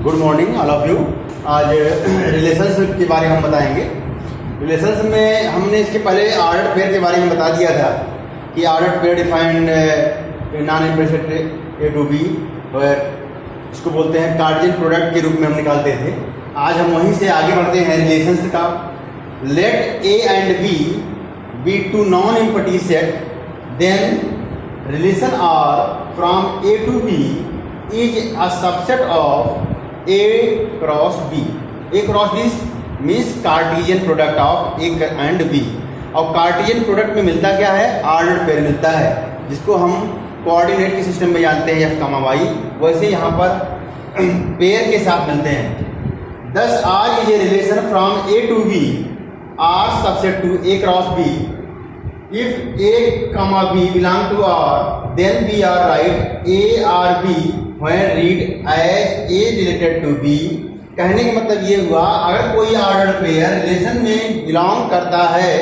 Good morning all of you. आज relations के बारे में हम बताएंगे। रिलेशंस में हमने इसके पहले ऑर्डर्ड पेयर के बारे में बता दिया था कि ordered pair defined non implicit A to B, और इसको बोलते हैं कार्टेशियन प्रोडक्ट के रूप में हम निकालते थे। आज हम वहीं से आगे बढ़ते हैं रिलेशंस का। Let A and B to non empty set, then relation R from A to B is a subset of A cross B. A cross B means Cartesian product of A and B. और Cartesian product में मिलता क्या है? Ordered pair मिलता है, जिसको हम coordinate के सिस्टम में जानते हैं f, y। वैसे यहाँ पर पेयर के साथ मिलते हैं। Thus R is a relation from A to B, R subset to A cross B. If A, B belong to R, then we are write A or B when read as A related to B। कहने का मतलब ये हुआ, अगर कोई order pair relation में belong करता है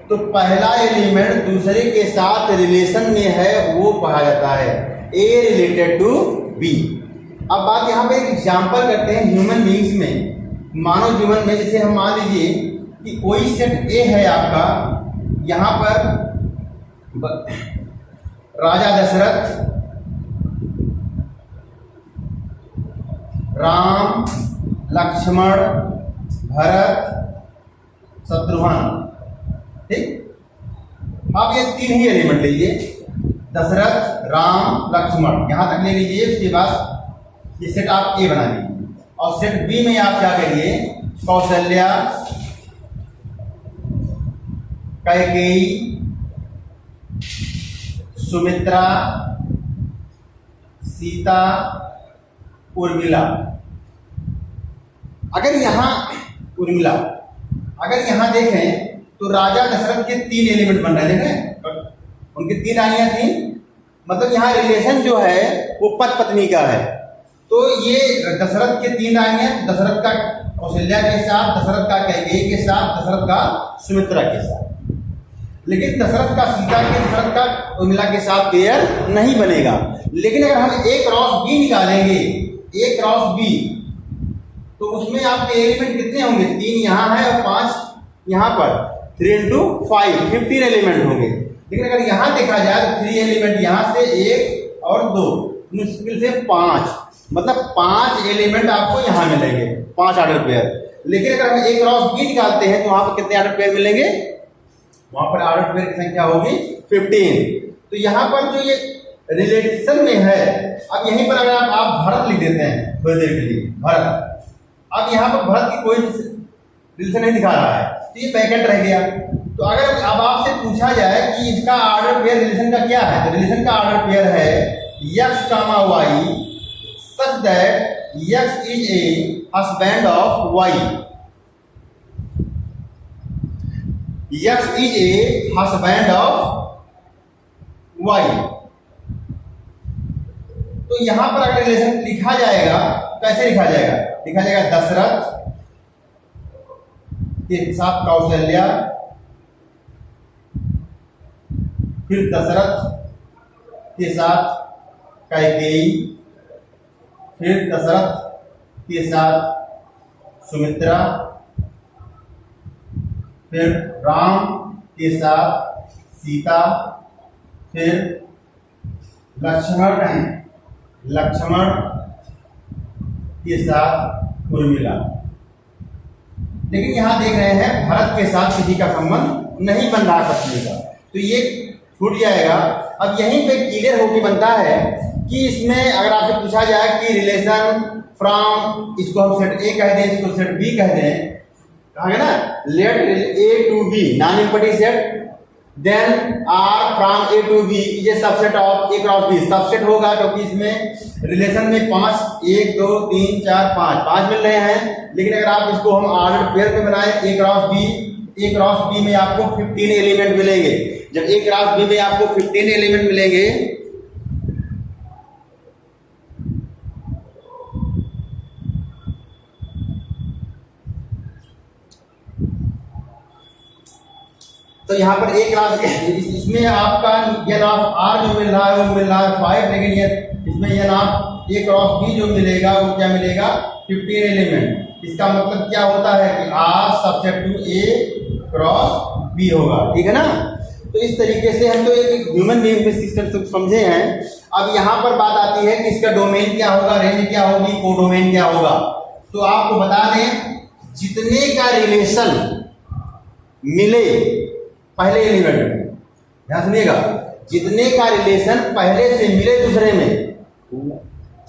तो पहला एलिमेंट दूसरे के साथ रिलेशन में है वो कहा जाता है A रिलेटेड टू B। अब बात यहाँ पे एक एग्जाम्पल करते हैं ह्यूमन बीइंग्स में, मानव जीवन में। जैसे हम मान लीजिए कि कोई सेट A है आपका, यहाँ पर राजा दशरथ, राम, लक्ष्मण, भरत, शत्रुघ्न, ठीक। आप ये तीन ही एलिमेंट लीजिए, दशरथ, राम, लक्ष्मण, यहां तक ले लीजिए। उसके बाद ये सेट आप ए बना लीजिए, और सेट बी में आप क्या करिए? कौशल्या, कैकेयी, सुमित्रा, सीता, उर्मिला। अगर यहां देखें तो राजा दशरथ के तीन एलिमेंट बन रहे हैं, उनकी तीन रानियां थी। मतलब यहाँ रिलेशन जो है वो पति पत्नी का है। तो ये दशरथ के तीन रानियां, दशरथ का कौशल्या के साथ, दशरथ का कैकेयी के साथ, दशरथ का सुमित्रा के साथ। लेकिन दशरथ का सीता के, दशरथ का उर्मिला के साथ पेयर नहीं बनेगा। लेकिन अगर हम A क्रॉस B निकालेंगे, A क्रॉस B, तो उसमें आपके एलिमेंट कितने होंगे? 3 यहाँ है और 5 यहाँ पर। 3 into 5 15 एलिमेंट होंगे। लेकिन अगर यहाँ देखा जाए तो 3 एलिमेंट यहाँ से 1 और 2, मुश्किल से 5, मतलब 5 एलिमेंट आपको यहाँ मिलेंगे, 5 ऑर्डर पेयर। लेकिन अगर हम A क्रॉस B निकालते हैं तो वहाँ पर कितने ऑर्डर पेयर मिलेंगे? वहाँ पर ऑर्डर पेयर की संख्या होगी 15। तो यहाँ पर जो ये रिलेशन में है, अब यहीं पर अगर आप भरत लिख देते हैं थोड़ी देर के लिए, भरत। अब यहाँ पर भरत की कोई रिलेशन नहीं दिखा रहा है, तो ये पैकेट रह गया। तो अगर अब आपसे पूछा जाए कि इसका ऑर्डर पेयर रिलेशन का क्या है, तो रिलेशन का ऑर्डर पेयर है x, y such that x is a husband of y। x is a husband of y। तो यहां पर अगर रिलेशन लिखा जाएगा, कैसे लिखा जाएगा? लिखा जाएगा दशरथ के साथ कौशल्या, फिर दशरथ के साथ कैकेयी, फिर दशरथ के साथ सुमित्रा, फिर राम के साथ सीता, फिर लक्ष्मण के साथ उर्मिला। लेकिन यहां देख रहे हैं भरत के साथ किसी का संबंध नहीं बन रहा पत्नी का, तो ये छूट जाएगा। अब यहीं पे क्लियर होके बनता है कि इसमें अगर आपसे पूछा जाए कि रिलेशन फ्रॉम, इसको हम सेट ए कह दें, इसको सेट बी कह दें, कहा ना, let A to B non empty set, then R from A to B is a subset of A cross B। Subset होगा क्योंकि इसमें रिलेशन में 5, 1 2 3 4 5 मिल रहे हैं। लेकिन अगर आप इसको हम ऑर्डर पेयर में बनाए A क्रॉस B में आपको 15 एलिमेंट मिलेंगे। जब A क्रॉस B में आपको 15 एलिमेंट मिलेंगे, तो यहाँ पर एक क्लास इसमें आपका ये नाम आर जो मिल रहा है वो मिल रहा है 5, लेकिन ये इसमें ये नाम ए क्रॉस बी जो मिलेगा वो क्या मिलेगा, 15 एलिमेंट। इसका मतलब क्या होता है कि R subset to A cross B होगा, ठीक है ना। तो इस तरीके से हम तो एक ह्यूमन बीइंग सिस्टम समझे हैं। अब यहाँ पर बात आती है कि इसका डोमेन क्या होगा, रेंज क्या होगी, कोडोमेन क्या होगा। तो आपको बता दें, जितने का रिलेशन मिले पहले एलिमेंट में, ध्यान सुनिएगा, जितने का रिलेशन पहले से मिले दूसरे में,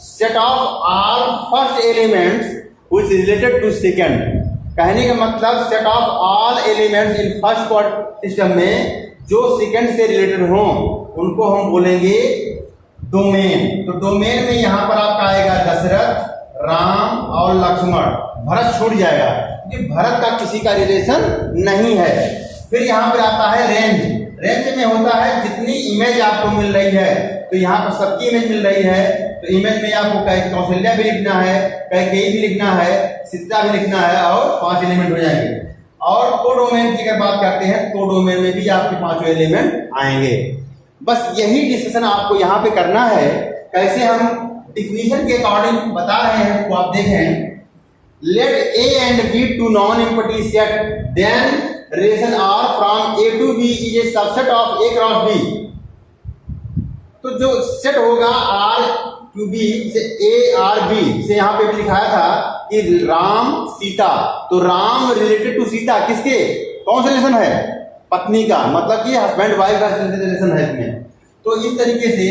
set of all first elements which is related to second. कहने का मतलब set of all elements in first system में जो सेकंड से रिलेटेड हो उनको हम बोलेंगे डोमेन। तो डोमेन में यहां पर आपका आएगा दशरथ, राम और लक्ष्मण। भरत छूट जाएगा क्योंकि भरत का किसी का रिलेशन नहीं है। फिर यहाँ पर आता है रेंज। रेंज में होता है जितनी इमेज आपको मिल रही है, तो यहाँ पर सबकी इमेज मिल रही है, तो इमेज में आपको कौशल्या भी लिखना है, कैकेयी भी लिखना है, सीता भी लिखना है और 5 एलिमेंट हो जाएंगे। और कोडोमेन की अगर बात करते हैं, कोडोमेन में भी आपके 5 एलिमेंट आएंगे। बस यही डिस्कशन आपको यहाँ पे करना है। कैसे हम डिफिनीशन के अकॉर्डिंग बता रहे हैं, तो आप देखें, let A and B to non empty set, then relation R from A to B is a subset of A cross B. तो जो सेट होगा आर टू बी से ए आर बी से, यहाँ पे भी लिखाया था कि राम सीता, तो राम रिलेटेड टू सीता, किसके, कौन सा रिलेशन है, पत्नी का, मतलब कि हस्बैंड वाइफ का रिलेशन है इसमें। तो इस तरीके से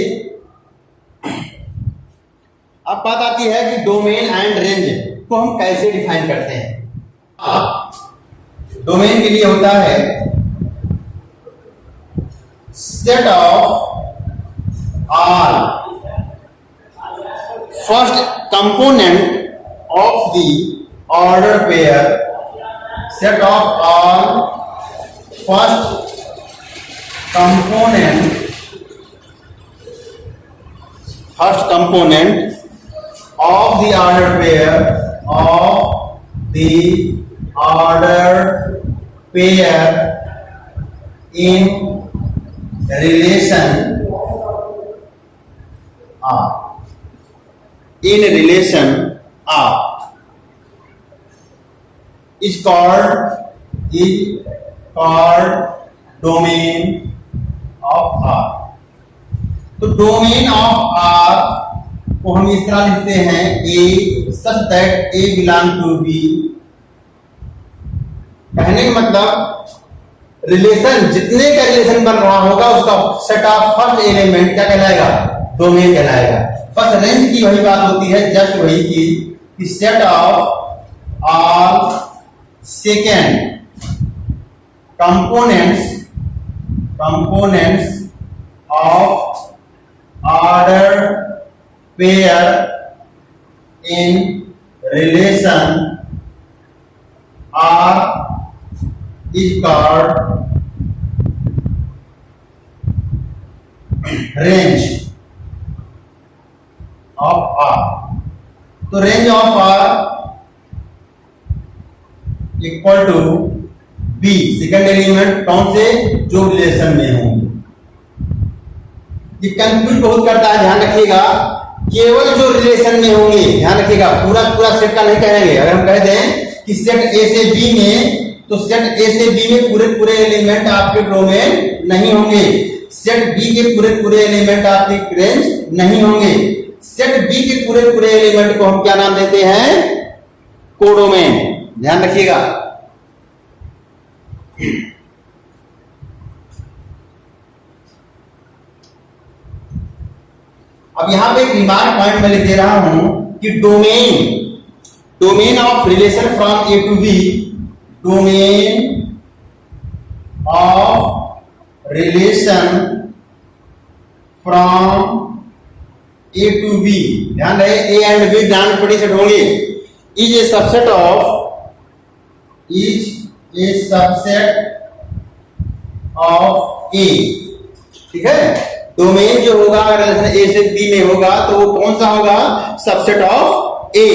अब बात आती है कि डोमेन एंड रेंज को हम कैसे डिफाइन करते हैं। डोमेन के लिए होता है set of R first component of the order pair, set of all first component of the order pair in relation R is called domain of R। तो डोमेन ऑफ R को हम इस तरह लिखते हैं, A such that A belong to B। कहने का मतलब रिलेशन, जितने का रिलेशन बन रहा होगा उसका सेट ऑफ फर्स्ट एलिमेंट क्या कहलाएगा, डोमेन कहलाएगा। बस रेंज की वही बात होती है, जस्ट वही की set of all second components of order pair in relation R is called range of R। तो range of R equal to B, second element कौन से, जो रिलेशन में होंगे। ये कंफ्यूज बहुत करता है, ध्यान रखिएगा, केवल जो रिलेशन में होंगे, ध्यान रखिएगा, पूरा सेट का नहीं कहेंगे। अगर हम कह दें कि सेट ए से बी में, तो सेट ए से बी में पूरे एलिमेंट आपके डोमेन नहीं होंगे, सेट बी के पूरे एलिमेंट आपके रेंज नहीं होंगे। सेट बी के पूरे एलिमेंट को हम क्या नाम देते हैं, कोडोमेन। ध्यान रखिएगा। अब यहां पे एक रिमार्क पॉइंट मैं लिख दे रहा हूं कि domain of relation from A to B, domain of relation from A to B, ध्यान रहे A and B non empty set होंगे, is a subset of A. ठीक है, डोमेन जो होगा रिलेशन ए से बी में होगा तो वो कौन सा होगा, subset of A.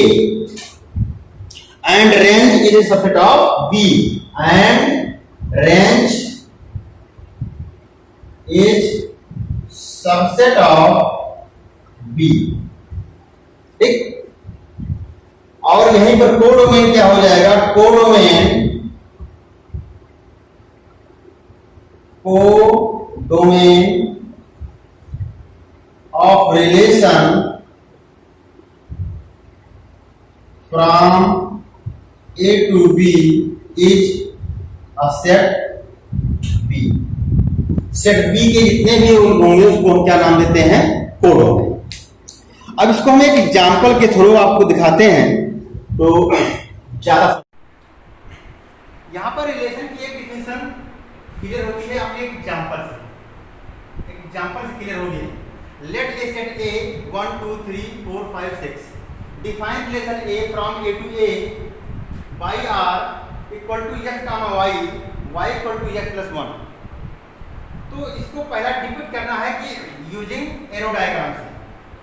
And range is a subset of B, and range is subset of B. और यहीं पर कोडोमेन क्या हो जाएगा, codomain of relation from A to B is a set B। Set B के जितने भी होंगे उसको हम क्या नाम देते हैं, कोडोमेन। अब इसको हम एक एग्जांपल के थ्रू आपको दिखाते हैं तो ज्यादा। यहां पर रिलेशन की एक डिफिनेशन क्लियर होती है अपने एक एग्जांपल से क्लियर होगी। Let a set A 1 2 3 4 5 6 define relation A from A to A by R equal to x comma y, y equal to x plus 1। तो इसको पहला डिपिक्ट करना है कि यूजिंग एरो डायग्राम से।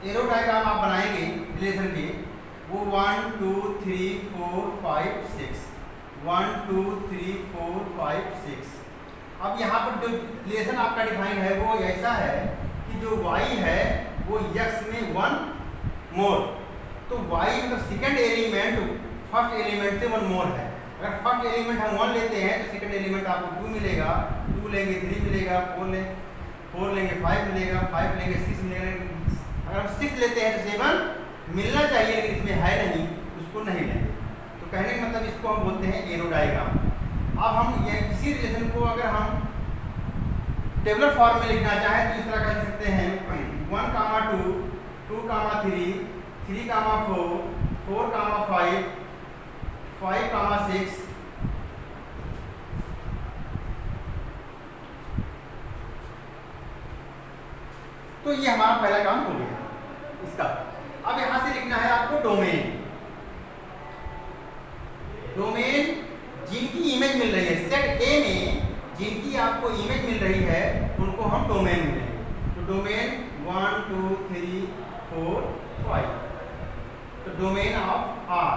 एरो डायग्राम आप बनाएंगे रिलेशन के, वो 1 2 3 4 5 6 1 2 3 4 5 6। अब यहाँ पर जो रिलेशन आपका डिफाइन है वो ऐसा है कि जो y है वो x में 1 मोर, तो y मतलब सेकंड एलिमेंट फर्स्ट एलिमेंट से 1 मोर है। अगर फर्स्ट एलिमेंट हम 1 लेते हैं तो सेकंड एलिमेंट आपको 2 मिलेगा, 2 लेंगे 3 मिलेगा, 4 लेंगे 5 मिलेगा, 5 लेंगे 6 मिलेगा। अगर हम 6 लेते हैं तो 7 मिलना चाहिए, लेकिन इसमें है नहीं, उसको नहीं लेंगे। तो कहने का मतलब इसको हम बोलते हैं एरो डायग्राम। अब हम ये इसी रिलेशन को अगर हम टेबुलर फॉर्म में लिखना चाहें तो इस तरह कर सकते हैं 1 कामा 2 2 कामा 3 3 कामा 4 4 कामा 5 5 कामा 6 तो ये हमारा पहला काम हो गया इसका। अब यहां से लिखना है आपको डोमेन। डोमेन जिनकी इमेज मिल रही है सेट ए में, जिनकी आपको इमेज मिल रही है उनको हम डोमेन मिलेंगे। तो डोमेन 1 2 3 4 5, तो डोमेन ऑफ आर।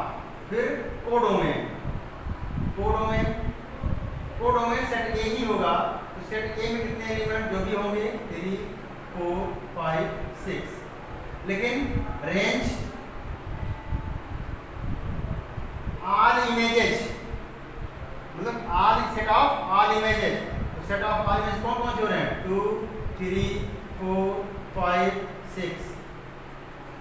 फिर कोडोमेन, कोडोमेन सेट ए ही होगा, तो सेट ए में कितने एलिमेंट जो भी होंगे 3 4 5 6, लेकिन रेंज ऑल इमेजेस मतलब all set of all images. तो सेट ऑफ ऑल इमेज कौन कौन से हो रहे हैं 2 3 4 5 6।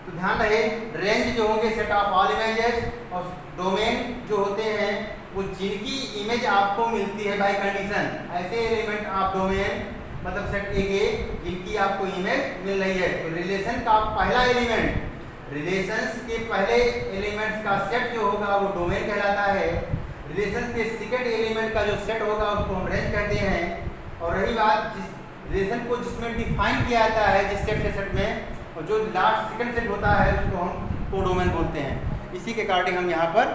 तो ध्यान रहे रेंज जो होंगे सेट ऑफ ऑल इमेजेस, और डोमेन जो होते हैं वो जिनकी इमेज आपको मिलती है बाय कंडीशन। ऐसे एलिमेंट आप डोमेन मतलब सेट ए के जिनकी आपको इमेज मिल रही है। तो रिलेशन का पहला एलिमेंट, रिलेशंस के पहले एलिमेंट्स का सेट जो होगा वो डोमेन कहलाता है। रिलेशन के सेकंड एलिमेंट का जो सेट होगा उसको हम रेंज कहते हैं। और रही बात जिस रिलेशन को जिसमें डिफाइन किया जाता है जिस सेट से सेट में, और जो लास्ट सेकंड सेट होता है उसको हम कोडोमेन बोलते हैं। इसी के अकॉर्डिंग हम यहाँ पर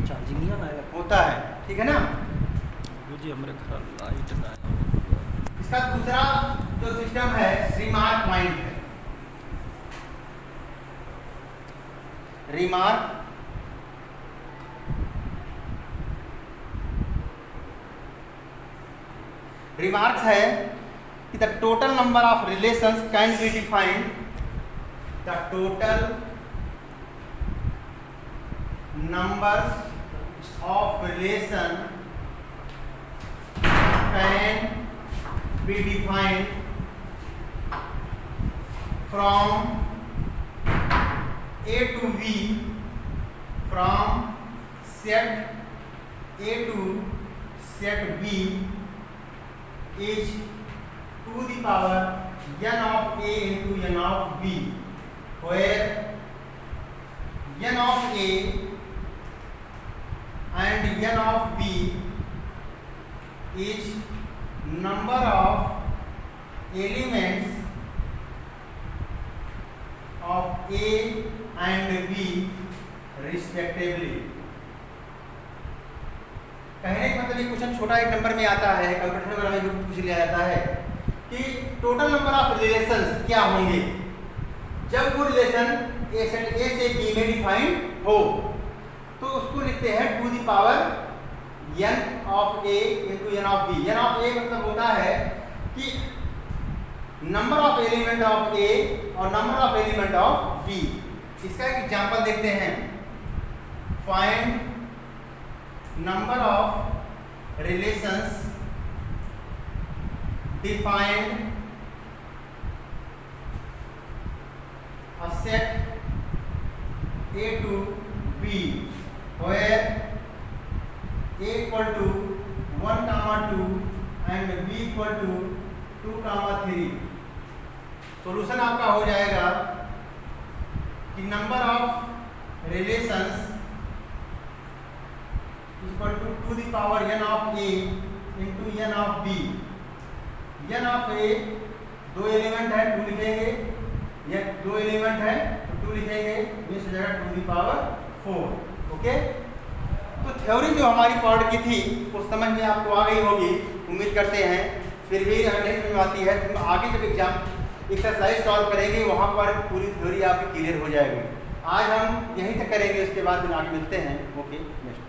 चार्जिंग नहीं आएगा होता है, ठीक है ना। जी हमारे घर लाइट ना। इसका दूसरा जो सिस्टम है रिमार्क पॉइंट है। रिमार्क्स है कि the total number of relations can be defined, the total numbers of relation can be defined from A to B, from set A to set B is to the power n of A into n of B, where n of A and n of B is number of elements of A and B respectively। कहने का मतलब ये question छोटा एक number में आता है, calculation वगैरह में पूछ लिया जाता है कि टोटल नंबर ऑफ रिलेशंस क्या होंगे जब वो रिलेशन ए सेट ए से बी में डिफाइन हो। तो उसको लिखते हैं to the power n of A into n of B। n of A मतलब होता है कि number of element of A और number of element of B। इसका एक एग्जांपल देखते हैं। find number of relations defined a set A to B where A equal to 1, 2 and B equal to 2, 3. Solution आपका हो जाएगा कि number of relations equal to the power n of A into n of B. n of A 2 element है 2 लिखेंगे, या 2 element है तो 2 लिखेंगे, मीन्स हो जाएगा 2 द पावर 4. ओके, तो थ्योरी जो हमारी पार्ट की थी वो समझ में आपको आ गई होगी, उम्मीद करते हैं. फिर भी अगर नहीं समझ में आती है तो आगे जब एग्जाम एक्सरसाइज सॉल्व करेंगे वहाँ पर पूरी थ्योरी आपकी क्लियर हो जाएगी. आज हम यहीं तक करेंगे, उसके बाद फिर आगे मिलते हैं. Okay, next.